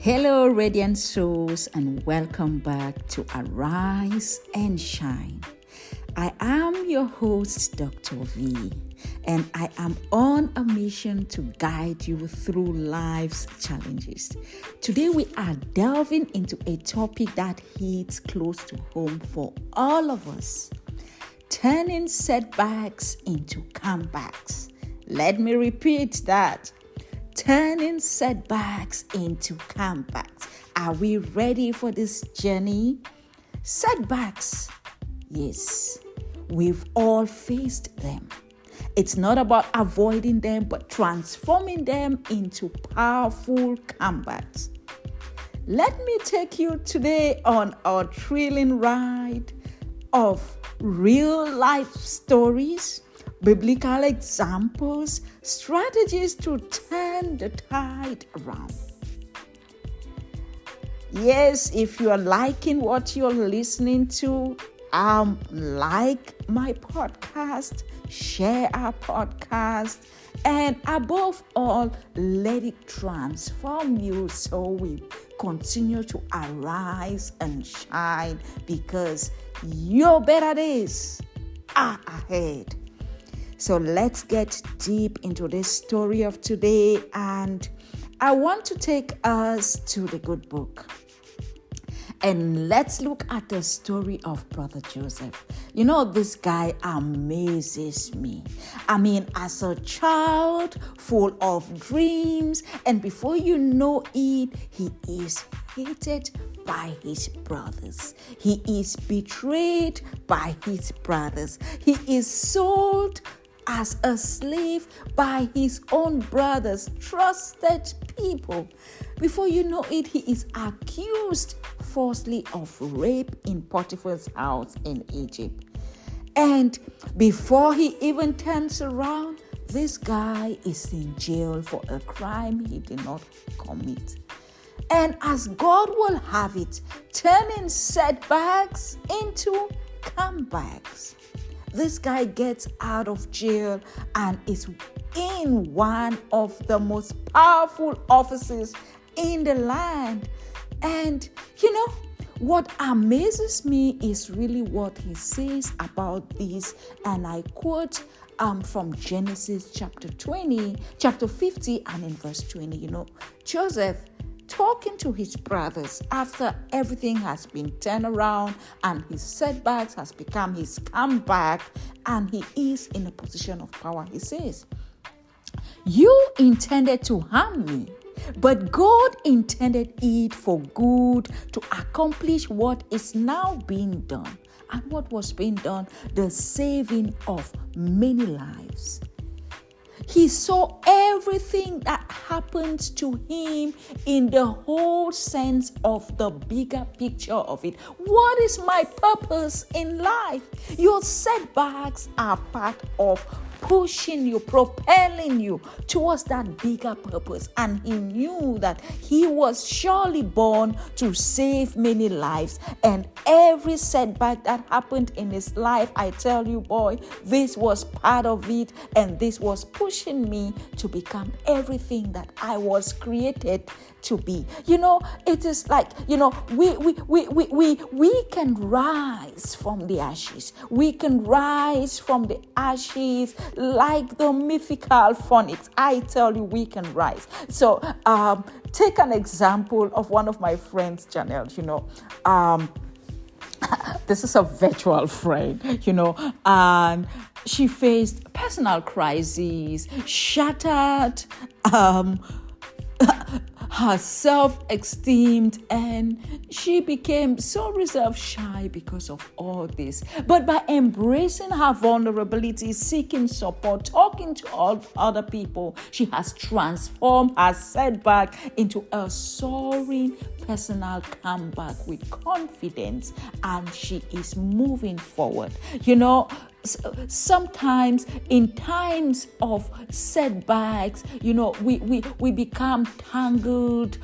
Hello, radiant souls, and welcome back to Arise and Shine. I am your host, Dr. V, and I am on a mission to guide you through life's challenges. Today, we are delving into a topic that hits close to home for all of us: turning setbacks into comebacks. Let me repeat that. Turning setbacks into comebacks. Are we ready for this journey? Setbacks. Yes, we've all faced them. It's not about avoiding them, but transforming them into powerful comebacks. Let me take you today on a thrilling ride of real life stories, biblical examples, strategies to turn the tide around. Yes, if you are liking what you're listening to, like my podcast, share our podcast, and above all, let it transform you so we continue to arise and shine, because your better days are ahead. So let's get deep into this story of today, and I want to take us to the good book. And let's look at the story of Brother Joseph. You know, this guy amazes me. I mean, as a child, full of dreams, and before you know it, he is hated by his brothers. He is betrayed by his brothers. He is sold as a slave by his own brothers, trusted people. Before you know it, he is accused falsely of rape in Potiphar's house in Egypt. And before he even turns around, this guy is in jail for a crime he did not commit. And as God will have it, turning setbacks into comebacks. This guy gets out of jail and is in one of the most powerful offices in the land. And you know, what amazes me is really what he says about this. And I quote from Genesis chapter 50, and in verse 20, you know, Joseph talking to his brothers after everything has been turned around and his setbacks has become his comeback, and he is in a position of power. He says, "You intended to harm me, but God intended it for good to accomplish what is now being done." And what was being done? The saving of many lives. He saw everything that happened to him in the whole sense of the bigger picture of it. What is my purpose in life? Your setbacks are part of pushing you, propelling you towards that bigger purpose. And he knew that he was surely born to save many lives. And every setback that happened in his life, I tell you, boy, this was part of it. And this was pushing me to become everything that I was created to be. You know, it is like, you know, we can rise from the ashes. We can rise from the ashes like the mythical phoenix. I tell you, we can rise. So take an example of one of my friends, Janelle. You know, this is a virtual friend, you know, and she faced personal crises, shattered her self-esteem, and she became so reserved, shy because of all this. But by embracing her vulnerability, seeking support, talking to all other people, she has transformed her setback into a soaring personal comeback with confidence, and she is moving forward. You know, sometimes in times of setbacks, you know, we become tangled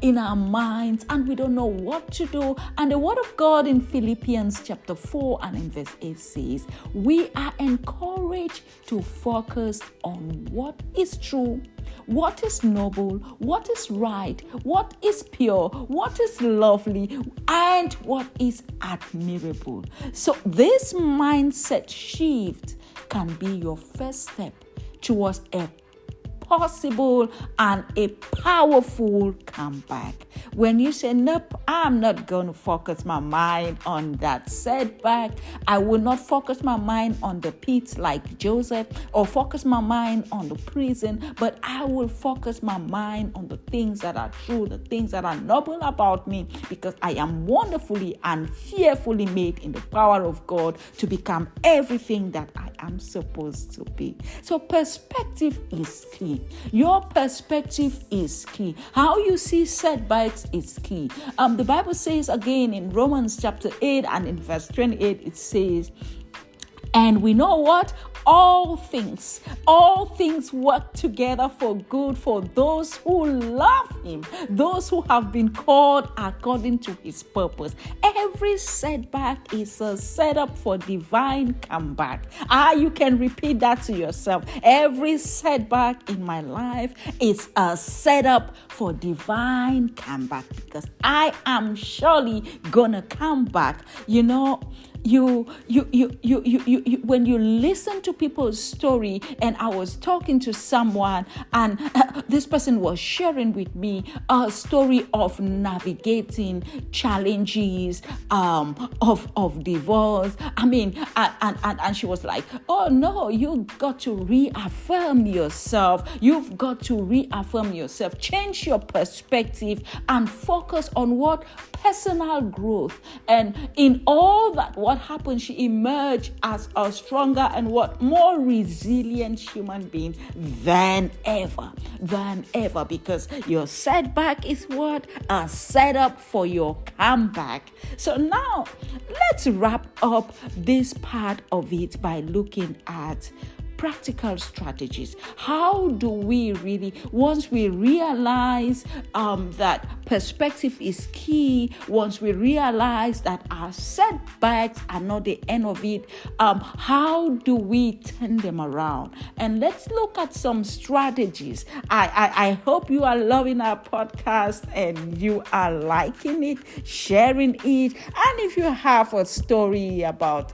in our minds, and we don't know what to do. And the word of God in Philippians chapter 4 and in verse 8 says, we are encouraged to focus on what is true, what is noble, what is right, what is pure, what is lovely, and what is admirable. So this mindset shift can be your first step towards a possible and a powerful comeback. When you say, nope, I'm not going to focus my mind on that setback. I will not focus my mind on the pit like Joseph, or focus my mind on the prison, but I will focus my mind on the things that are true, the things that are noble about me, because I am wonderfully and fearfully made in the power of God to become everything that I am supposed to be. So perspective is key. Your perspective is key. How you see setbacks is key. The Bible says again in Romans chapter 8 and in verse 28, it says, and we know what? All things work together for good for those who love him, those who have been called according to his purpose. Every setback is a setup for divine comeback. You can repeat that to yourself. Every setback in my life is a setup for divine comeback, because I am surely gonna come back. You know, when you listen to people's story, and I was talking to someone, and this person was sharing with me a story of navigating challenges of divorce. I mean, and she was like, oh no, you got to reaffirm yourself. You've got to reaffirm yourself. Change your perspective and focus on what? Personal growth. And in all that, what happened? She emerged as a stronger and what? More resilient human being than ever, because your setback is what? A setup for your comeback. So now let's wrap up this part of it by looking at practical strategies. How do we really, once we realize that perspective is key, once we realize that our setbacks are not the end of it, how do we turn them around? And let's look at some strategies. I hope you are loving our podcast and you are liking it, sharing it. And if you have a story about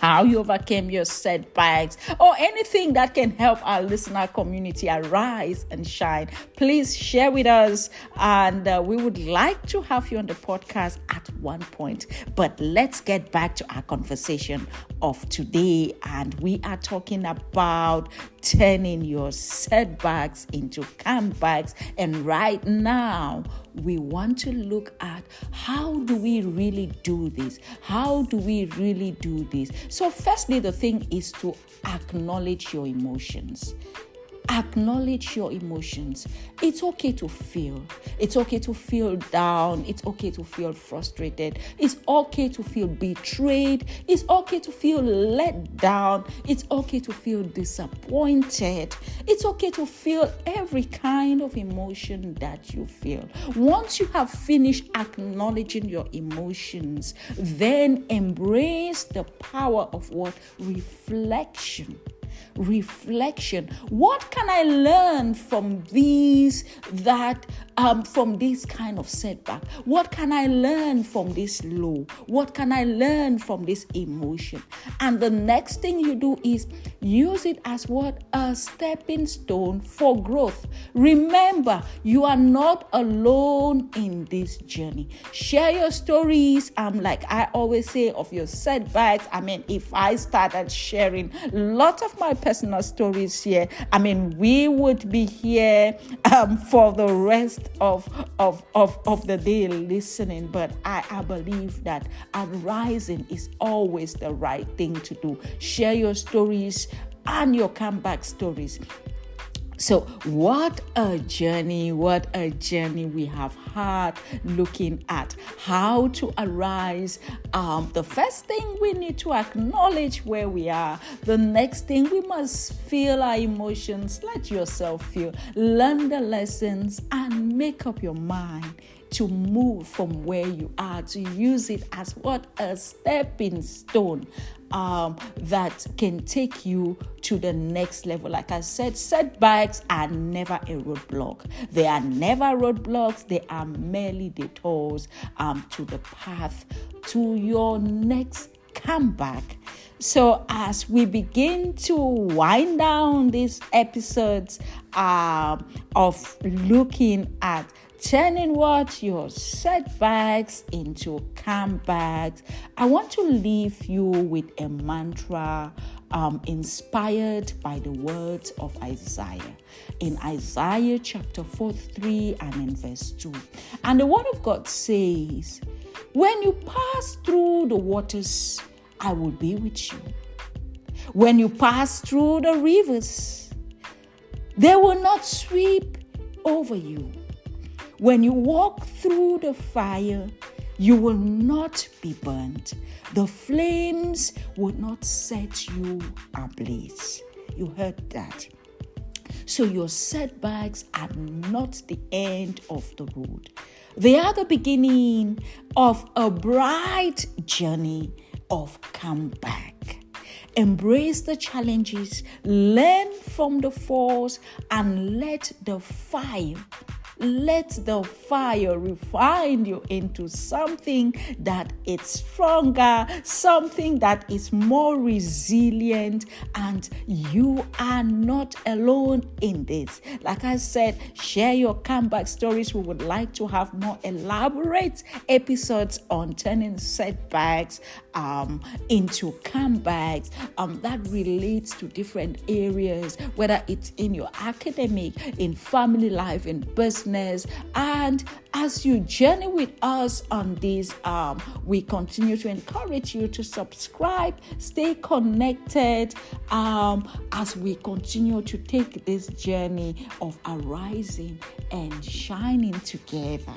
how you overcame your setbacks, or anything that can help our listener community arise and shine, please share with us. And we would like to have you on the podcast at one point. But let's get back to our conversation of today. And we are talking about turning your setbacks into comebacks. And right now, we want to look at how do we really do this? How do we really do this? So firstly, the thing is to acknowledge your emotions. Acknowledge your emotions. It's okay to feel. It's okay to feel down. It's okay to feel frustrated. It's okay to feel betrayed. It's okay to feel let down. It's okay to feel disappointed. It's okay to feel every kind of emotion that you feel. Once you have finished acknowledging your emotions, then embrace the power of what? Reflection. What can I learn from from this kind of setback? What can I learn from this low? What can I learn from this emotion? And the next thing you do is use it as what? A stepping stone for growth. Remember, you are not alone in this journey. Share your stories. Like I always say, of your setbacks. If I started sharing lots of my personal stories here, we would be here for the rest of the day listening. But I believe that arising is always the right thing to do. Share your stories and your comeback stories. So what a journey we have had looking at how to arise. The first thing, we need to acknowledge where we are. The next thing, we must feel our emotions. Let yourself feel. Learn the lessons and make up your mind to move from where you are, to use it as what? A stepping stone that can take you to the next level. Like I said, setbacks are never a roadblock. They are never roadblocks. They are merely detours to the path to your next comeback. So as we begin to wind down these episodes of looking at turning what your setbacks into comebacks, I want to leave you with a mantra inspired by the words of Isaiah. In Isaiah chapter 43 and in verse 2. And the word of God says, "When you pass through the waters, I will be with you. When you pass through the rivers, they will not sweep over you. When you walk through the fire, you will not be burnt. The flames will not set you ablaze." You heard that. So your setbacks are not the end of the road. They are the beginning of a bright journey of comeback. Embrace the challenges, learn from the falls, and let the fire refine you into something that is stronger, something that is more resilient, and you are not alone in this. Like I said, share your comeback stories. We would like to have more elaborate episodes on turning setbacks into comebacks that relates to different areas, whether it's in your academic, in family life, in business. And as you journey with us on this, we continue to encourage you to subscribe, stay connected as we continue to take this journey of arising and shining together.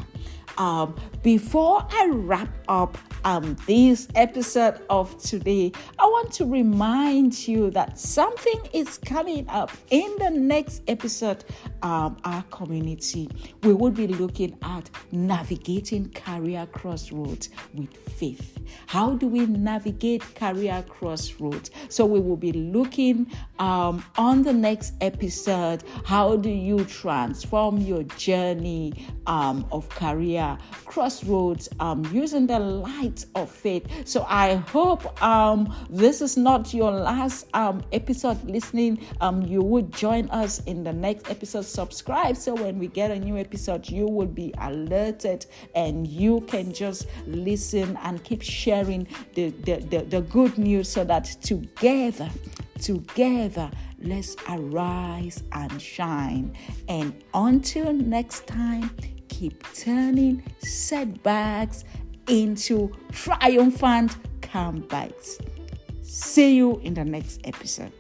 Before I wrap up this episode of today, I want to remind you that something is coming up in the next episode. Our community, we will be looking at navigating career crossroads with faith. How do we navigate career crossroads? So we will be looking on the next episode, how do you transform your journey of career crossroads using the light of faith. So I hope this is not your last episode listening. You would join us in the next episode. Subscribe so when we get a new episode, you will be alerted and you can just listen and keep sharing the good news so that together, let's arise and shine. And until next time, keep turning setbacks into triumphant comebacks. See you in the next episode.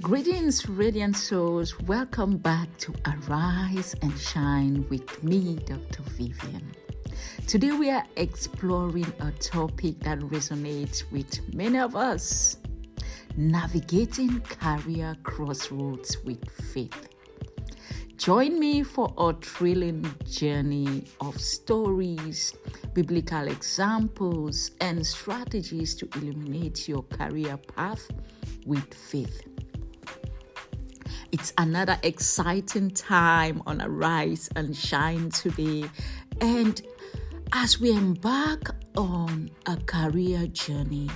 Greetings, radiant souls. Welcome back to Arise and Shine with me, Dr. Vivian. Today we are exploring a topic that resonates with many of us: navigating career crossroads with faith. Join me for a thrilling journey of stories, biblical examples, and strategies to illuminate your career path with faith. It's another exciting time on Arise and Shine today. And as we embark on a career journey,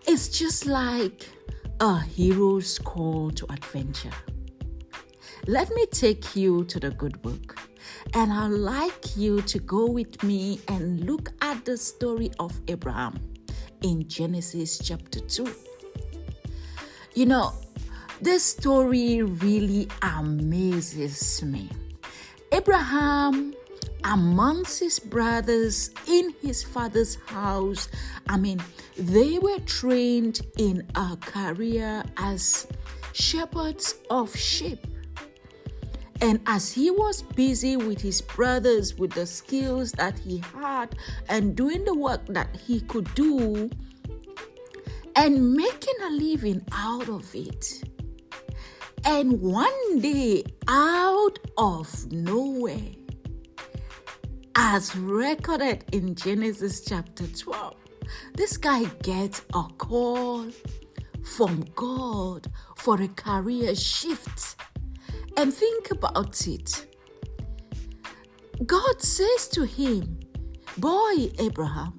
it's just like a hero's call to adventure. Let me take you to the good book, and I'd like you to go with me and look at the story of Abraham in Genesis chapter 2. You know, this story really amazes me. Abraham, amongst his brothers in his father's house, they were trained in a career as shepherds of sheep. And as he was busy with his brothers, with the skills that he had and doing the work that he could do and making a living out of it, And one day, out of nowhere, as recorded in Genesis chapter 12, this guy gets a call from God for a career shift. And think about it. God says to him, "Boy, Abraham,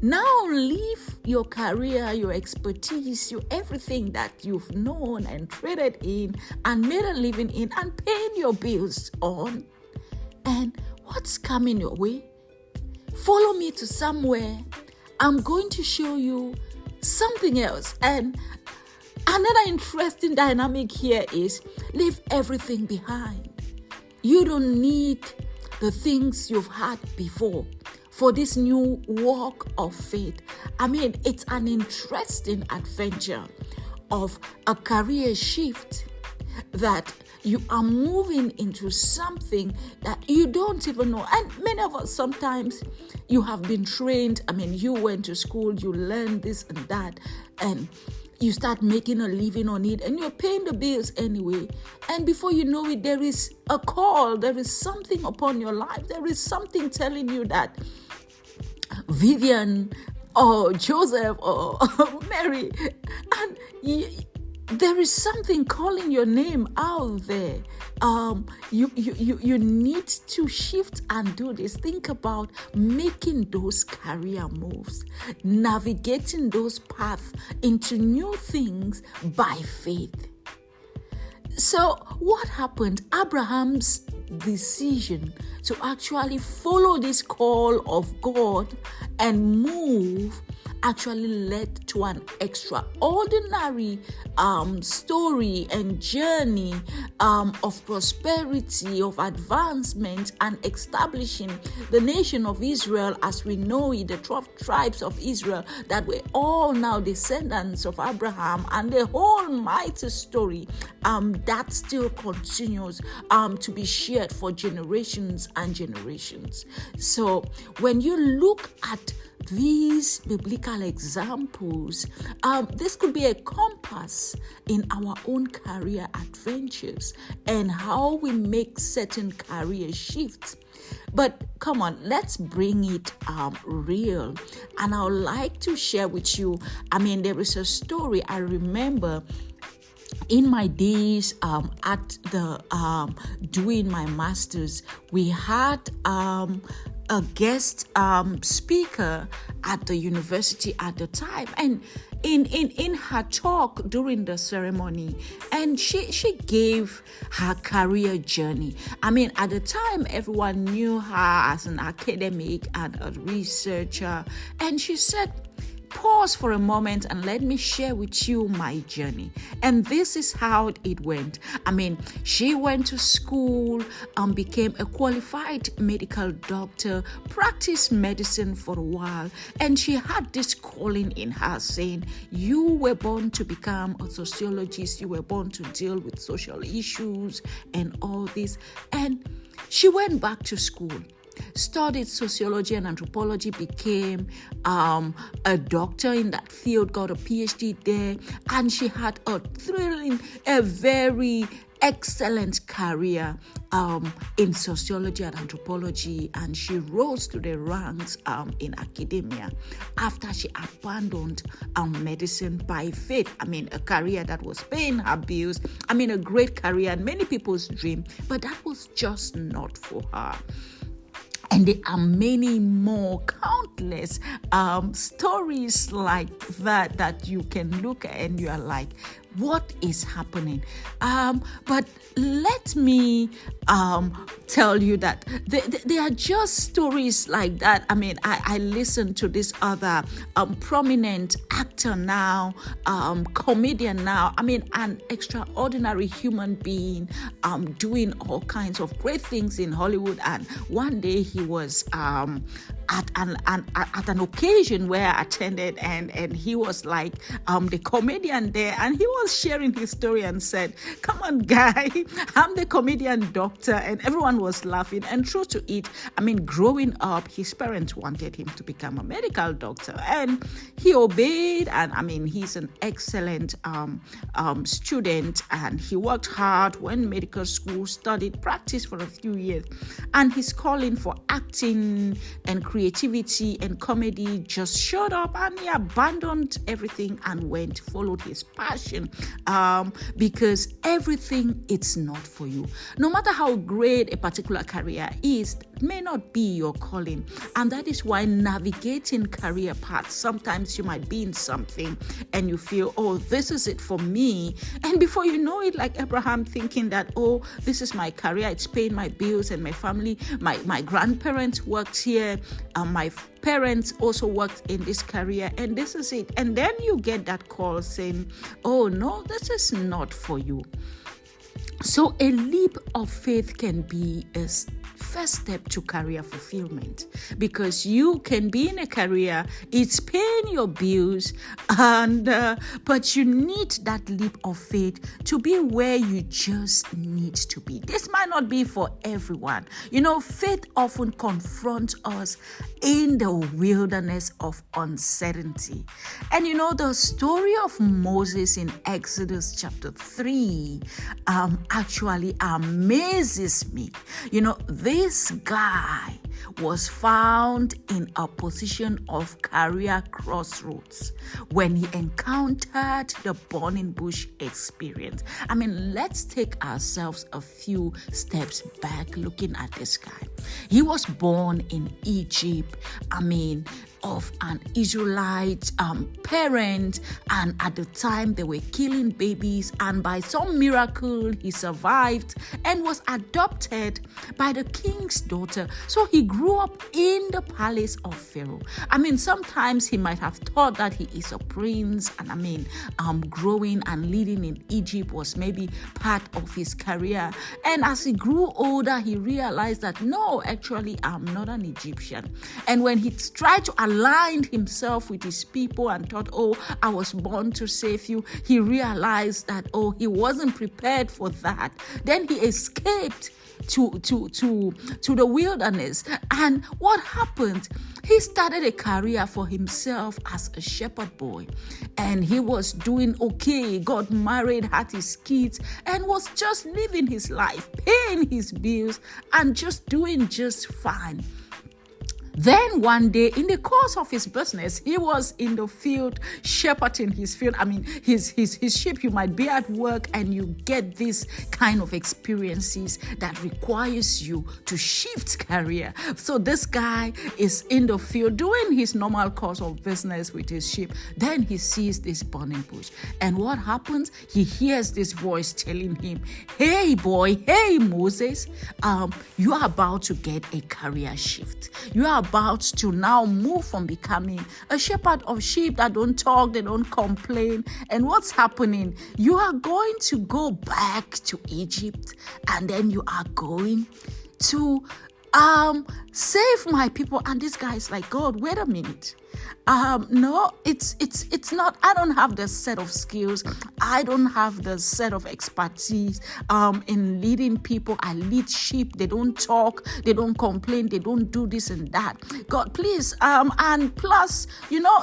now leave your career, your expertise, your everything that you've known and traded in and made a living in and paying your bills on. And what's coming your way? Follow me to somewhere. I'm going to show you something else." And another interesting dynamic here is leave everything behind. You don't need the things you've had before for this new walk of faith. I mean, it's an interesting adventure of a career shift that you are moving into something that you don't even know. And many of us, sometimes you have been trained. I mean, you went to school, you learned this and that, and you start making a living on it, and you're paying the bills anyway. And before you know it, there is a call, there is something upon your life, there is something telling you that Vivian or Joseph or Mary, and there is something calling your name out there. You need to shift and do this. Think about making those career moves, navigating those paths into new things by faith. So what happened? Abraham's decision to actually follow this call of God and move actually led to an extraordinary story and journey of prosperity, of advancement, and establishing the nation of Israel as we know it, the 12 tribes of Israel that were all now descendants of Abraham, and the whole mighty story that still continues to be shared for generations and generations. So when you look at these biblical examples, this could be a compass in our own career adventures and how we make certain career shifts. But come on, let's bring it real. And I would like to share with you, I mean, there is a story I remember in my days at the doing my master's. We had a guest speaker at the university at the time, and in her talk during the ceremony, and she gave her career journey. I mean, at the time everyone knew her as an academic and a researcher, and she said, "Pause for a moment and let me share with you my journey." And this is how it went. I mean, she went to school, became a qualified medical doctor, practiced medicine for a while, and she had this calling in her saying, "You were born to become a sociologist, you were born to deal with social issues and all this." And she went back to school, studied sociology and anthropology, became a doctor in that field, got a PhD there, and she had a thrilling, a very excellent career in sociology and anthropology, and she rose to the ranks in academia after she abandoned medicine by faith. I mean, a career that was paying her bills. I mean, a great career and many people's dream, but that was just not for her. And there are many more, countless stories like that you can look at and you are like, what is happening? But let me tell you that there are just stories like that. I mean, I listened to this other prominent actor now, comedian now. I mean, an extraordinary human being doing all kinds of great things in Hollywood. And one day he was at an occasion where I attended, and he was like the comedian there, and he was sharing his story and said, "Come on, guy, I'm the comedian doctor," and everyone was laughing. And true to it, I mean, growing up, his parents wanted him to become a medical doctor, and he obeyed. And I mean, he's an excellent student, and he worked hard, went medical school, studied, practiced for a few years, and his calling for acting and creativity and comedy just showed up, and he abandoned everything and followed his passion, because everything, it's not for you. No matter how great a particular career is, it may not be your calling. And that is why navigating career paths, sometimes you might be in something and you feel, oh, this is it for me, and before you know it, like Abraham, thinking that, oh, this is my career, it's paying my bills and my family, my grandparents worked here, my parents also worked in this career, and this is it. And then you get that call saying, oh no, this is not for you. So a leap of faith can be a first step to career fulfillment, because you can be in a career, it's paying your bills, and but you need that leap of faith to be where you just need to be. This might not be for everyone. You know, faith often confronts us in the wilderness of uncertainty. And you know, the story of Moses in Exodus chapter 3 actually amazes me. You know, this guy was found in a position of career crossroads when he encountered the burning bush experience. I mean, let's take ourselves a few steps back looking at this guy. He was born in Egypt, of an Israelite parent, and at the time they were killing babies, and by some miracle he survived and was adopted by the king's daughter. So he grew up in the palace of Pharaoh. Sometimes he might have thought that he is a prince, and growing and leading in Egypt was maybe part of his career. And as he grew older, he realized that no, actually I'm not an Egyptian. And when he tried to aligned himself with his people and thought, oh, I was born to save you, he realized that, oh, he wasn't prepared for that. Then he escaped to the wilderness. And what happened? He started a career for himself as a shepherd boy, and he was doing okay, got married, had his kids, and was just living his life, paying his bills, and just doing just fine. Then one day, in the course of his business, he was in the field shepherding his field. His sheep. You might be at work and you get these kind of experiences that requires you to shift career. So this guy is in the field doing his normal course of business with his sheep. Then he sees this burning bush. And what happens? He hears this voice telling him, hey boy, hey Moses, you are about to get a career shift. You are about to now move from becoming a shepherd of sheep that don't talk, they don't complain. And what's happening? You are going to go back to Egypt, and then you are going to save my people. And this guy is like, God, wait a minute. No, it's not. I don't have the set of skills. I don't have the set of expertise in leading people. I lead sheep. They don't talk. They don't complain. They don't do this and that. God, please. And plus,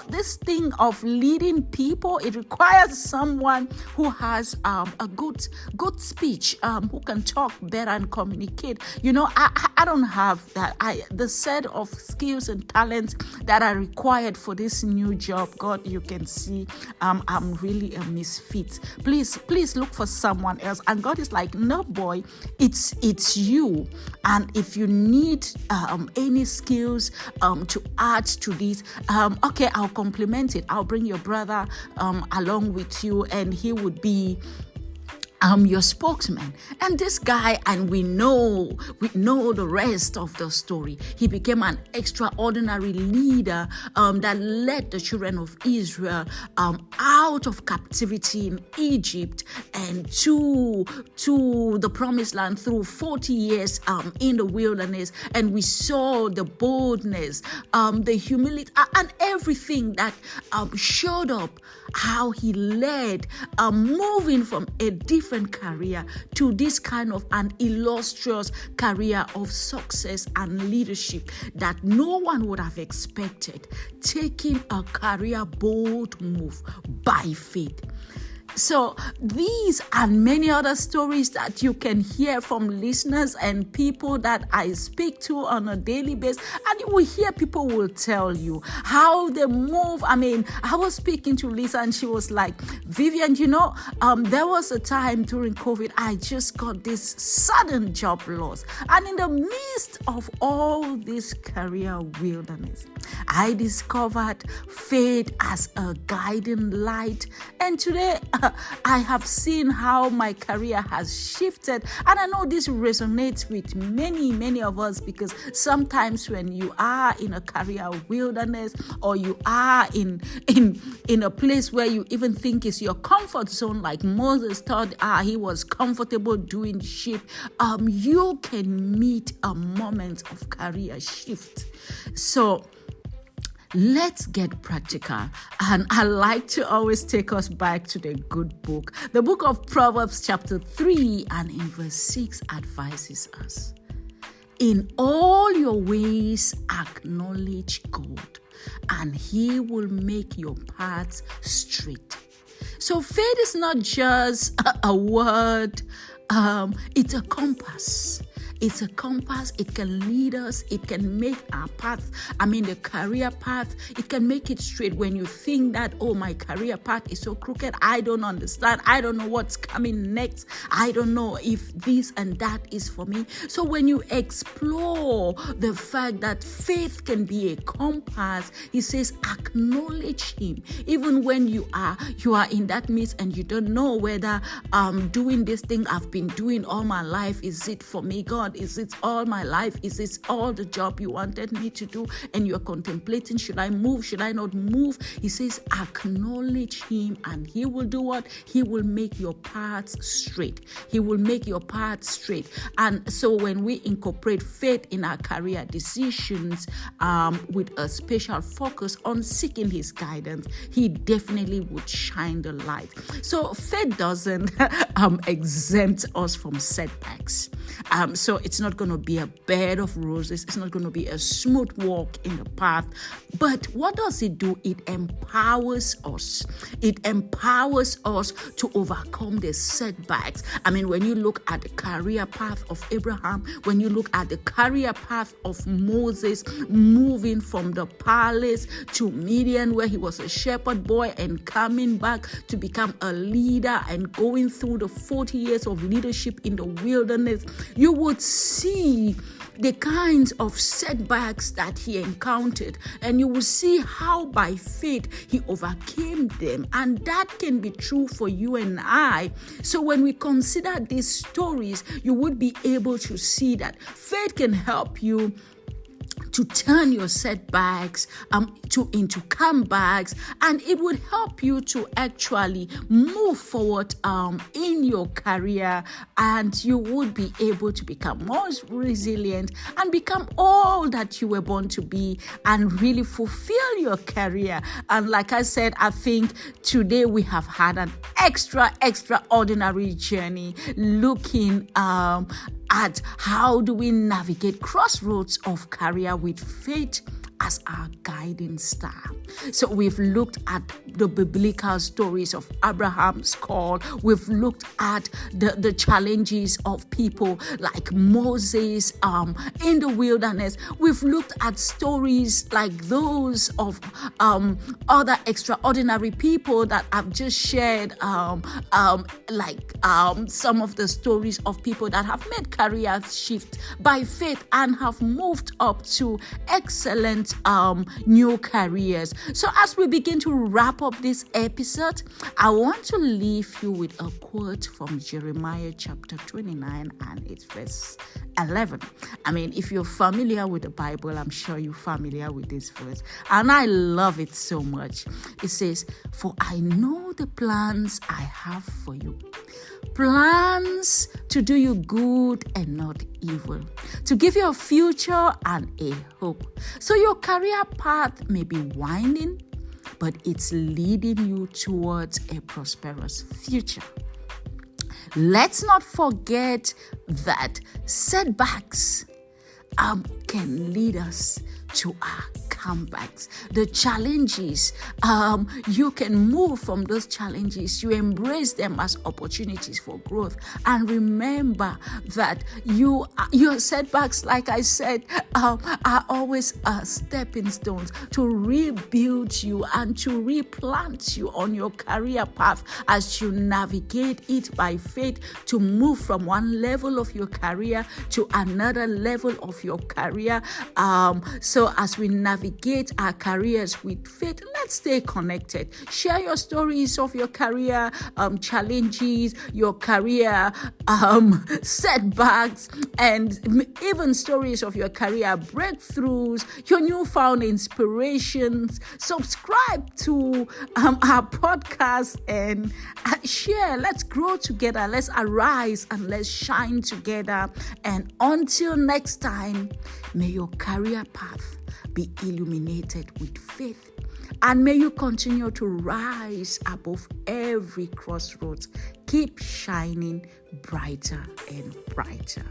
this thing of leading people, it requires someone who has a good speech, who can talk better and communicate. I don't have that. The set of skills and talents that are required for this new job. God, you can see I'm really a misfit. Please look for someone else. And God is like, no, boy, it's you. And if you need any skills to add to this, okay, I'll complement it. I'll bring your brother along with you, and he would be I'm your spokesman. And this guy, and we know the rest of the story. He became an extraordinary leader that led the children of Israel out of captivity in Egypt and to the promised land through 40 years in the wilderness. And we saw the boldness, the humility, and everything that showed up, how he led, moving from a different career to this kind of an illustrious career of success and leadership that no one would have expected, taking a career bold move by faith. So these and many other stories that you can hear from listeners and people that I speak to on a daily basis, and you will hear people will tell you how they move. I mean, I was speaking to Lisa and she was like, Vivian, there was a time during COVID, I just got this sudden job loss. And in the midst of all this career wilderness, I discovered faith as a guiding light. And today, I have seen how my career has shifted. And I know this resonates with many of us, because sometimes when you are in a career wilderness, or you are in a place where you even think is your comfort zone, like Moses thought he was comfortable doing shit, you can meet a moment of career shift. So let's get practical. And I like to always take us back to the good book. The book of Proverbs chapter 3 and in verse 6 advises us. In all your ways acknowledge God, and he will make your paths straight. So faith is not just a word, it's a compass. It's a compass. It can lead us. It can make our path, the career path, it can make it straight. When you think that, oh, my career path is so crooked, I don't understand, I don't know what's coming next, I don't know if this and that is for me. So when you explore the fact that faith can be a compass, he says, acknowledge him. Even when you are in that midst and you don't know whether doing this thing I've been doing all my life, is it for me, God? Is it all my life? Is this all the job you wanted me to do? And you're contemplating, should I move? Should I not move? He says, acknowledge him, and he will do what? He will make your paths straight. He will make your paths straight. And so when we incorporate faith in our career decisions, with a special focus on seeking his guidance, he definitely would shine the light. So faith doesn't exempt us from setbacks. So it's not going to be a bed of roses. It's not going to be a smooth walk in the path. But what does it do? It empowers us. It empowers us to overcome the setbacks. When you look at the career path of Abraham, when you look at the career path of Moses, moving from the palace to Midian, where he was a shepherd boy, and coming back to become a leader, and going through the 40 years of leadership in the wilderness, you would see the kinds of setbacks that he encountered, and you will see how by faith he overcame them. And that can be true for you and I. So when we consider these stories, you would be able to see that faith can help you to turn your setbacks into comebacks, and it would help you to actually move forward in your career, and you would be able to become more resilient and become all that you were born to be, and really fulfill your career. And like I said, I think today we have had an extraordinary journey looking at how do we navigate crossroads of career with faith as our guiding star. So we've looked at the biblical stories of Abraham's call. We've looked at the challenges of people like Moses in the wilderness. We've looked at stories like those of other extraordinary people that I've just shared, some of the stories of people that have made career shift by faith and have moved up to excellent different new careers. So as we begin to wrap up this episode, I want to leave you with a quote from Jeremiah chapter 29 and it's verse 11. I mean, if you're familiar with the Bible, I'm sure you're familiar with this verse. And I love it so much. It says, "For I know the plans I have for you. Plans to do you good and not evil, to give you a future and a hope." So your career path may be winding, but it's leading you towards a prosperous future. Let's not forget that setbacks can lead us to our comebacks. The challenges, you can move from those challenges. You embrace them as opportunities for growth. And remember that your setbacks, like I said, are always stepping stones to rebuild you and to replant you on your career path as you navigate it by faith to move from one level of your career to another level of your career. So as we navigate our careers with faith, let's stay connected. Share your stories of your career challenges, your career setbacks, and even stories of your career breakthroughs, your newfound inspirations. Subscribe to our podcast and share. Let's grow together. Let's arise and let's shine together. And until next time, may your career path be illuminated with faith, and may you continue to rise above every crossroads. Keep shining brighter and brighter.